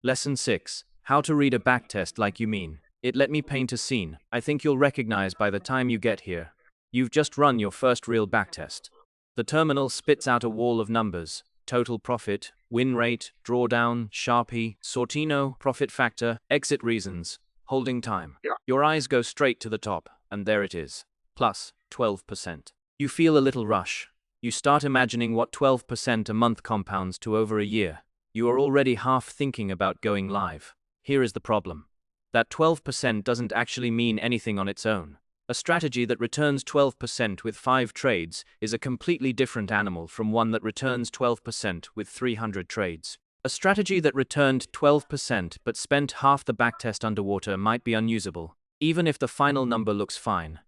Lesson 6. How to read a backtest like you mean it. Let me paint a scene I think you'll recognize by the time you get here. You've just run your first real backtest. The terminal spits out a wall of numbers: total profit, win rate, drawdown, Sharpe, Sortino, profit factor, exit reasons, holding time. Your eyes go straight to the top, and there it is. Plus 12%. You feel a little rush. You start imagining what 12% a month compounds to over a year. You are already half thinking about going live. Here is the problem. That 12% doesn't actually mean anything on its own. A strategy that returns 12% with 5 trades is a completely different animal from one that returns 12% with 300 trades. A strategy that returned 12% but spent half the backtest underwater might be unusable, even if the final number looks fine.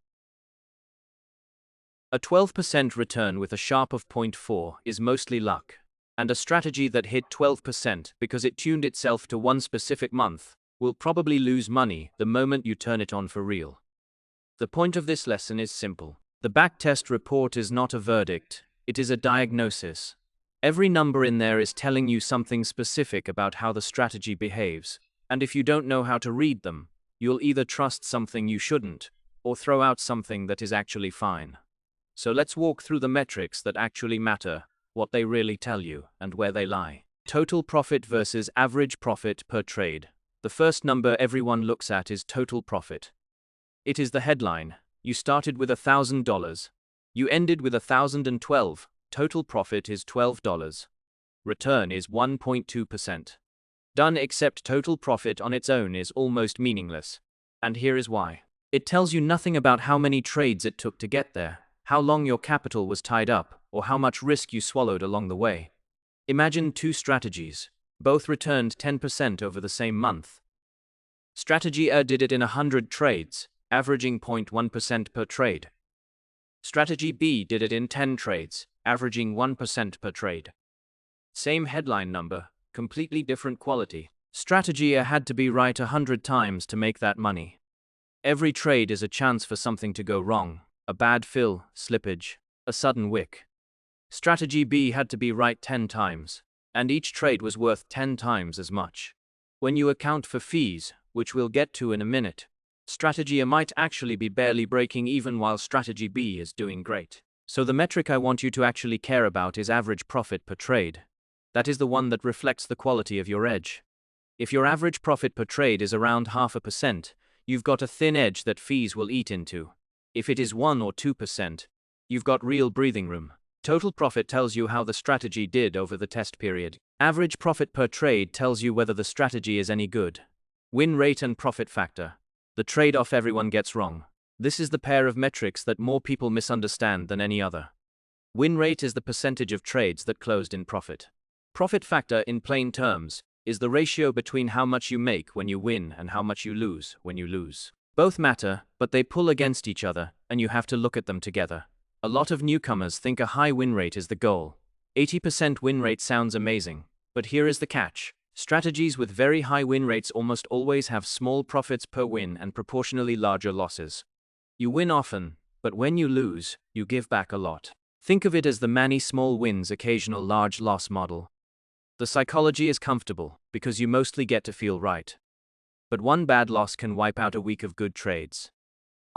A 12% return with a Sharpe of 0.4 is mostly luck. And a strategy that hit 12% because it tuned itself to one specific month will probably lose money the moment you turn it on for real. The point of this lesson is simple. The backtest report is not a verdict, it is a diagnosis. Every number in there is telling you something specific about how the strategy behaves, and if you don't know how to read them, you'll either trust something you shouldn't, or throw out something that is actually fine. So let's walk through the metrics that actually matter, what they really tell you, and where they lie. Total profit versus average profit per trade. The first number everyone looks at is total profit. It is the headline. You started with $1,000. You ended with $1,012. Total profit is $12. Return is 1.2%. Done, except total profit on its own is almost meaningless. And here is why. It tells you nothing about how many trades it took to get there, how long your capital was tied up, or how much risk you swallowed along the way. Imagine two strategies. Both returned 10% over the same month. Strategy A did it in 100 trades, averaging 0.1% per trade. Strategy B did it in 10 trades, averaging 1% per trade. Same headline number, completely different quality. Strategy A had to be right 100 times to make that money. Every trade is a chance for something to go wrong, a bad fill, slippage, a sudden wick. Strategy B had to be right 10 times, and each trade was worth 10 times as much. When you account for fees, which we'll get to in a minute, strategy A might actually be barely breaking even while strategy B is doing great. So the metric I want you to actually care about is average profit per trade. That is the one that reflects the quality of your edge. If your average profit per trade is around 0.5%, you've got a thin edge that fees will eat into. If it is 1 or 2%, you've got real breathing room. Total profit tells you how the strategy did over the test period. Average profit per trade tells you whether the strategy is any good. Win rate and profit factor. The trade-off everyone gets wrong. This is the pair of metrics that more people misunderstand than any other. Win rate is the percentage of trades that closed in profit. Profit factor, in plain terms, is the ratio between how much you make when you win and how much you lose when you lose. Both matter, but they pull against each other, and you have to look at them together. A lot of newcomers think a high win rate is the goal. 80% win rate sounds amazing, but here is the catch. Strategies with very high win rates almost always have small profits per win and proportionally larger losses. You win often, but when you lose, you give back a lot. Think of it as the many small wins, occasional large loss model. The psychology is comfortable, because you mostly get to feel right. But one bad loss can wipe out a week of good trades.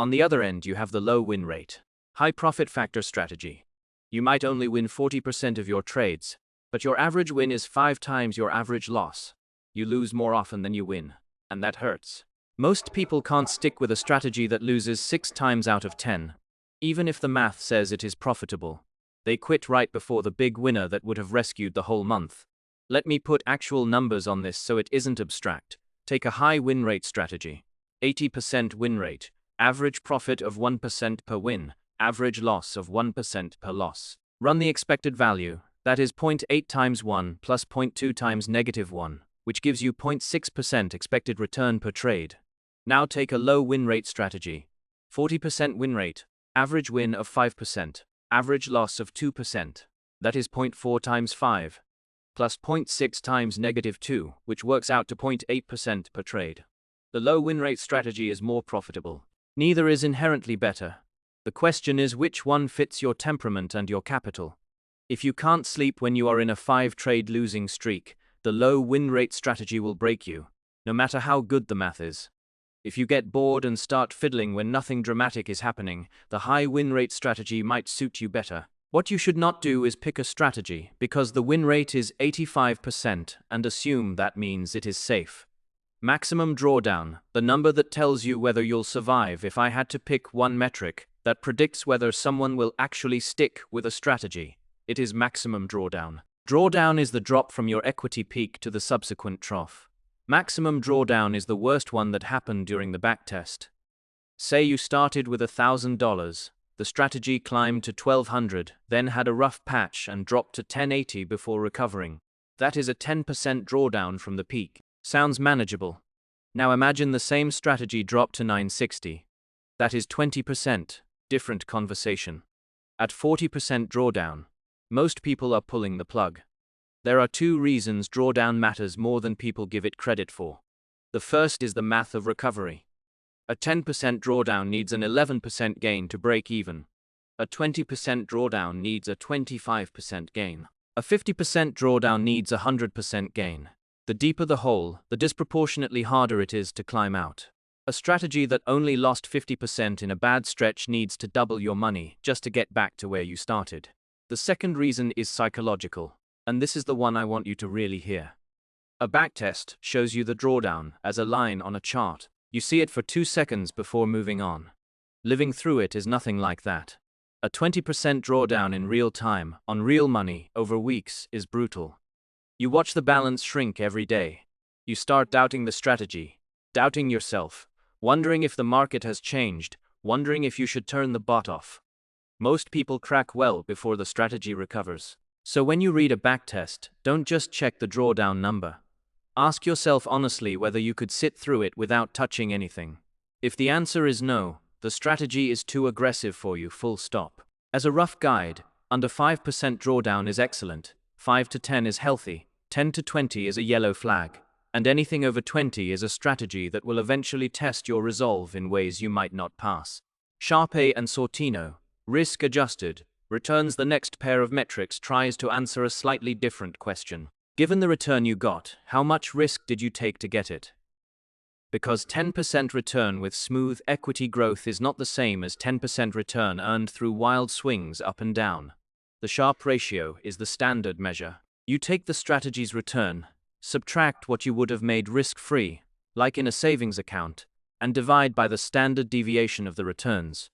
On the other end, you have the low win rate, high profit factor strategy. You might only win 40% of your trades, but your average win is 5 times your average loss. You lose more often than you win, and that hurts. Most people can't stick with a strategy that loses 6 times out of 10. Even if the math says it is profitable, they quit right before the big winner that would have rescued the whole month. Let me put actual numbers on this so it isn't abstract. Take a high win rate strategy. 80% win rate, average profit of 1% per win, average loss of 1% per loss. Run the expected value, that is 0.8 times 1 plus 0.2 times -1, which gives you 0.6% expected return per trade. Now take a low win rate strategy. 40% win rate, average win of 5%, average loss of 2%. That is 0.4 times 5. Plus 0.6 times -2, which works out to 0.8% per trade. The low win rate strategy is more profitable. Neither is inherently better. The question is which one fits your temperament and your capital. If you can't sleep when you are in a 5-trade losing streak, The low win rate strategy will break you, no matter how good the math is. If you get bored and start fiddling when nothing dramatic is happening, the high win rate strategy might suit you better. What you should not do is pick a strategy because the win rate is 85% and assume that means it is safe. Maximum drawdown, the number that tells you whether you'll survive. If I had to pick one metric that predicts whether someone will actually stick with a strategy, it is maximum drawdown. Drawdown is the drop from your equity peak to the subsequent trough. Maximum drawdown is the worst one that happened during the backtest. Say you started with $1,000, the strategy climbed to $1,200, then had a rough patch and dropped to $1,080 before recovering. That is a 10% drawdown from the peak. Sounds manageable. Now imagine the same strategy dropped to $960. That is 20%, different conversation. At 40% drawdown, most people are pulling the plug. There are two reasons drawdown matters more than people give it credit for. The first is the math of recovery. A 10% drawdown needs an 11% gain to break even. A 20% drawdown needs a 25% gain. A 50% drawdown needs a 100% gain. The deeper the hole, the disproportionately harder it is to climb out. A strategy that only lost 50% in a bad stretch needs to double your money just to get back to where you started. The second reason is psychological, and this is the one I want you to really hear. A backtest shows you the drawdown as a line on a chart. You see it for 2 seconds before moving on. Living through it is nothing like that. A 20% drawdown in real time, on real money, over weeks, is brutal. You watch the balance shrink every day. You start doubting the strategy, doubting yourself, wondering if the market has changed, wondering if you should turn the bot off. Most people crack well before the strategy recovers. So when you read a backtest, don't just check the drawdown number. Ask yourself honestly whether you could sit through it without touching anything. If the answer is no, the strategy is too aggressive for you, full stop. As a rough guide, under 5% drawdown is excellent, 5 to 10 is healthy, 10 to 20 is a yellow flag, and anything over 20 is a strategy that will eventually test your resolve in ways you might not pass. Sharpe and Sortino, risk-adjusted, returns. The next pair of metrics tries to answer a slightly different question. Given the return you got, how much risk did you take to get it? Because 10% return with smooth equity growth is not the same as 10% return earned through wild swings up and down. The Sharpe ratio is the standard measure. You take the strategy's return, subtract what you would have made risk-free, like in a savings account, and divide by the standard deviation of the returns.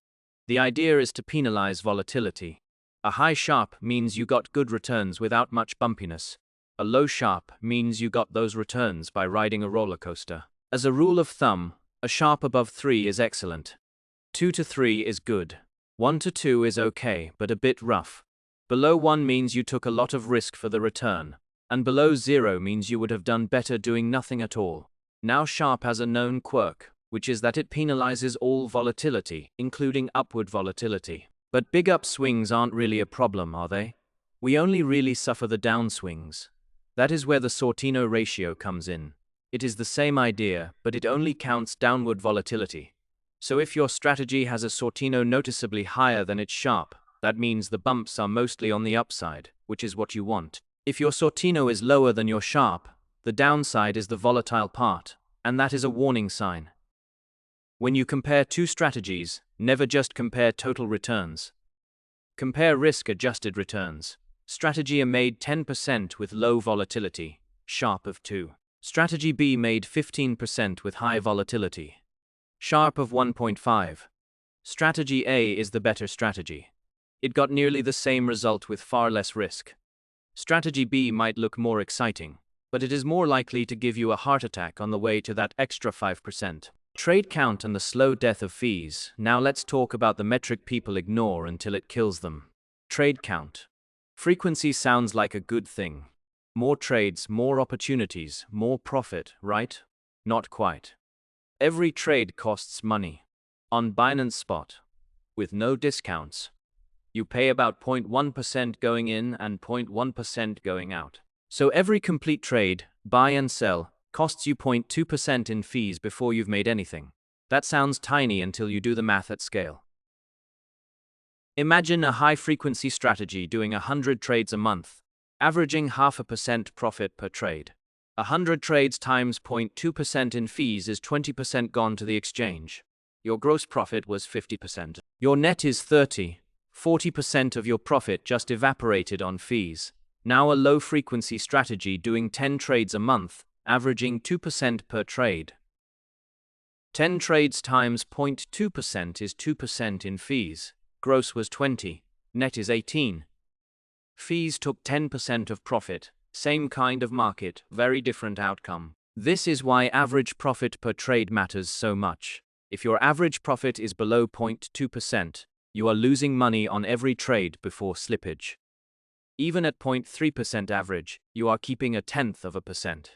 The idea is to penalize volatility. A high Sharpe means you got good returns without much bumpiness. A low Sharpe means you got those returns by riding a roller coaster. As a rule of thumb, a Sharpe above 3 is excellent. 2 to 3 is good. 1 to 2 is okay, but a bit rough. Below 1 means you took a lot of risk for the return, and below 0 means you would have done better doing nothing at all. Now Sharpe has a known quirk, which is that it penalizes all volatility, including upward volatility. But big upswings aren't really a problem, are they? We only really suffer the downswings. That is where the Sortino ratio comes in. It is the same idea, but it only counts downward volatility. So if your strategy has a Sortino noticeably higher than its Sharpe, that means the bumps are mostly on the upside, which is what you want. If your Sortino is lower than your Sharpe, the downside is the volatile part, and that is a warning sign. When you compare two strategies, never just compare total returns. Compare risk-adjusted returns. Strategy A made 10% with low volatility, Sharpe of 2. Strategy B made 15% with high volatility, Sharpe of 1.5. Strategy A is the better strategy. It got nearly the same result with far less risk. Strategy B might look more exciting, but it is more likely to give you a heart attack on the way to that extra 5%. Trade count and the slow death of fees. Now let's talk about the metric people ignore until it kills them. Trade count. Frequency sounds like a good thing. More trades, more opportunities, more profit, right? Not quite. Every trade costs money. On Binance Spot, with no discounts, you pay about 0.1% going in and 0.1% going out. So every complete trade, buy and sell, costs you 0.2% in fees before you've made anything. That sounds tiny until you do the math at scale. Imagine a high-frequency strategy doing 100 trades a month, averaging 0.5% profit per trade. 100 trades times 0.2% in fees is 20% gone to the exchange. Your gross profit was 50%. Your net is 30. 40% of your profit just evaporated on fees. Now a low-frequency strategy doing 10 trades a month, averaging 2% per trade. 10 trades times 0.2% is 2% in fees. Gross was 20. Net is 18. Fees took 10% of profit. Same kind of market, very different outcome. This is why average profit per trade matters so much. If your average profit is below 0.2%, you are losing money on every trade before slippage. Even at 0.3% average, you are keeping 0.1%.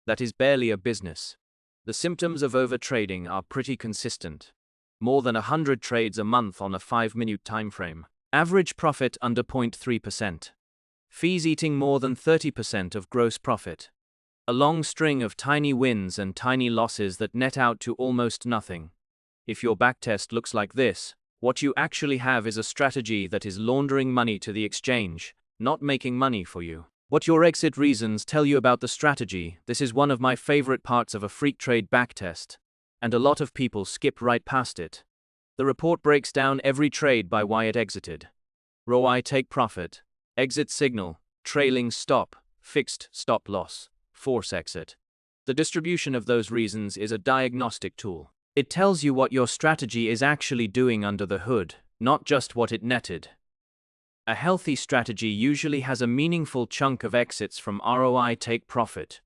That is barely a business. The symptoms of overtrading are pretty consistent. More than 100 trades a month on a 5-minute time frame. Average profit under 0.3%. Fees eating more than 30% of gross profit. A long string of tiny wins and tiny losses that net out to almost nothing. If your backtest looks like this, what you actually have is a strategy that is laundering money to the exchange, not making money for you. What your exit reasons tell you about the strategy. This is one of my favorite parts of a Freqtrade backtest, and a lot of people skip right past it. The report breaks down every trade by why it exited. ROI take profit, exit signal, trailing stop, fixed stop loss, force exit. The distribution of those reasons is a diagnostic tool. It tells you what your strategy is actually doing under the hood, not just what it netted. A healthy strategy usually has a meaningful chunk of exits from ROI take profit,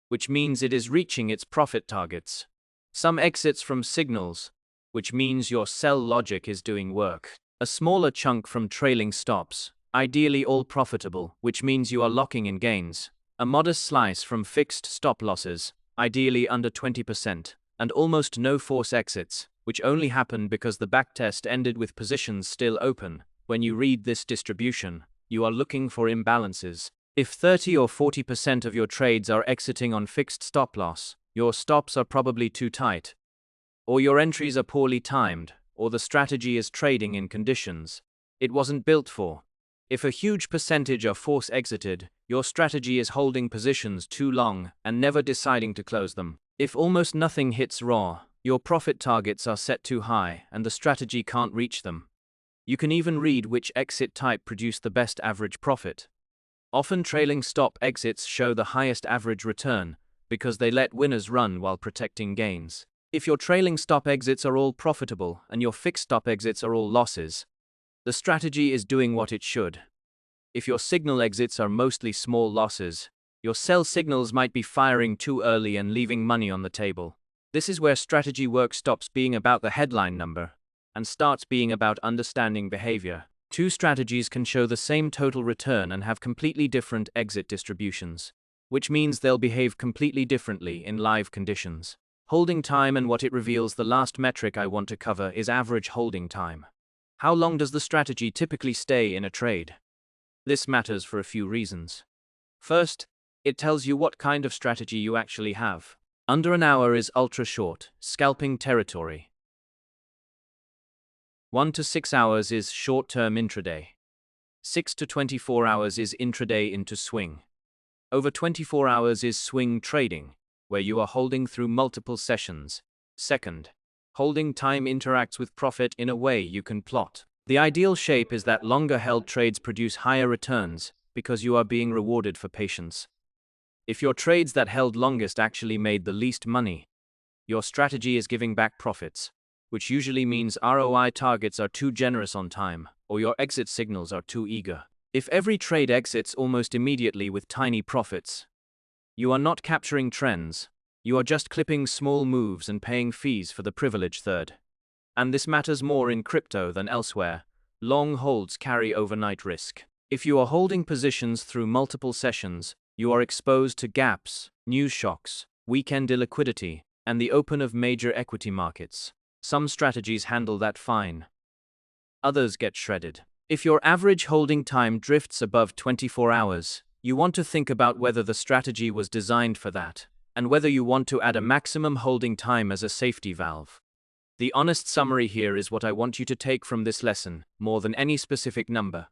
which means it is reaching its profit targets. Some exits from signals, which means your sell logic is doing work. A smaller chunk from trailing stops, ideally all profitable, which means you are locking in gains. A modest slice from fixed stop losses, ideally under 20%, and almost no force exits, which only happen because the backtest ended with positions still open. When you read this distribution, you are looking for imbalances. If 30 or 40% of your trades are exiting on fixed stop loss, your stops are probably too tight, or your entries are poorly timed, or the strategy is trading in conditions it wasn't built for. If a huge percentage are force exited, your strategy is holding positions too long and never deciding to close them. If almost nothing hits raw, your profit targets are set too high and the strategy can't reach them. You can even read which exit type produced the best average profit. Often trailing stop exits show the highest average return because they let winners run while protecting gains. If your trailing stop exits are all profitable and your fixed stop exits are all losses, the strategy is doing what it should. If your signal exits are mostly small losses, your sell signals might be firing too early and leaving money on the table. This is where strategy work stops being about the headline number and starts being about understanding behavior. Two strategies can show the same total return and have completely different exit distributions, which means they'll behave completely differently in live conditions. Holding time and what it reveals. The last metric I want to cover is average holding time. How long does the strategy typically stay in a trade? This matters for a few reasons. First, it tells you what kind of strategy you actually have. Under an hour is ultra short, scalping territory. 1 to 6 hours is short-term intraday. 6 to 24 hours is intraday into swing. Over 24 hours is swing trading, where you are holding through multiple sessions. Second, holding time interacts with profit in a way you can plot. The ideal shape is that longer-held trades produce higher returns because you are being rewarded for patience. If your trades that held longest actually made the least money, your strategy is giving back profits, which usually means ROI targets are too generous on time, or your exit signals are too eager. If every trade exits almost immediately with tiny profits, you are not capturing trends, you are just clipping small moves and paying fees for the privileged third. And this matters more in crypto than elsewhere. Long holds carry overnight risk. If you are holding positions through multiple sessions, you are exposed to gaps, news shocks, weekend illiquidity, and the open of major equity markets. Some strategies handle that fine. Others get shredded. If your average holding time drifts above 24 hours, you want to think about whether the strategy was designed for that, and whether you want to add a maximum holding time as a safety valve. The honest summary here is what I want you to take from this lesson, more than any specific number.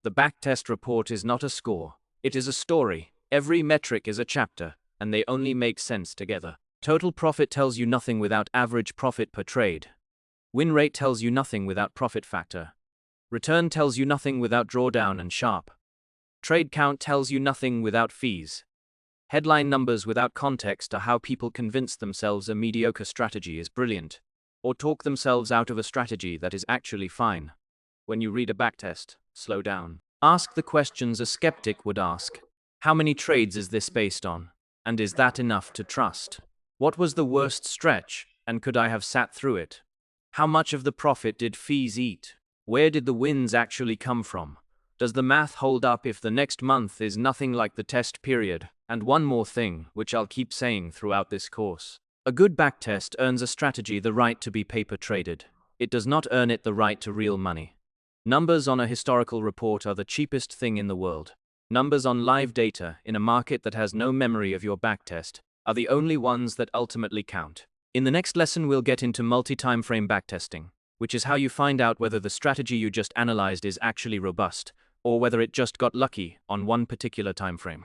The backtest report is not a score, it is a story. Every metric is a chapter. and they only make sense together. Total profit tells you nothing without average profit per trade. Win rate tells you nothing without profit factor. Return tells you nothing without drawdown and Sharpe. Trade count tells you nothing without fees. Headline numbers without context are how people convince themselves a mediocre strategy is brilliant, or talk themselves out of a strategy that is actually fine. When you read a backtest, slow down. Ask the questions a skeptic would ask. How many trades is this based on? And is that enough to trust? What was the worst stretch, and could I have sat through it? How much of the profit did fees eat? Where did the wins actually come from? Does the math hold up if the next month is nothing like the test period? And one more thing, which I'll keep saying throughout this course. A good backtest earns a strategy the right to be paper traded. It does not earn it the right to real money. Numbers on a historical report are the cheapest thing in the world. Numbers on live data in a market that has no memory of your backtest are the only ones that ultimately count. In the next lesson, we'll get into multi-time frame backtesting, which is how you find out whether the strategy you just analyzed is actually robust, or whether it just got lucky on one particular time frame.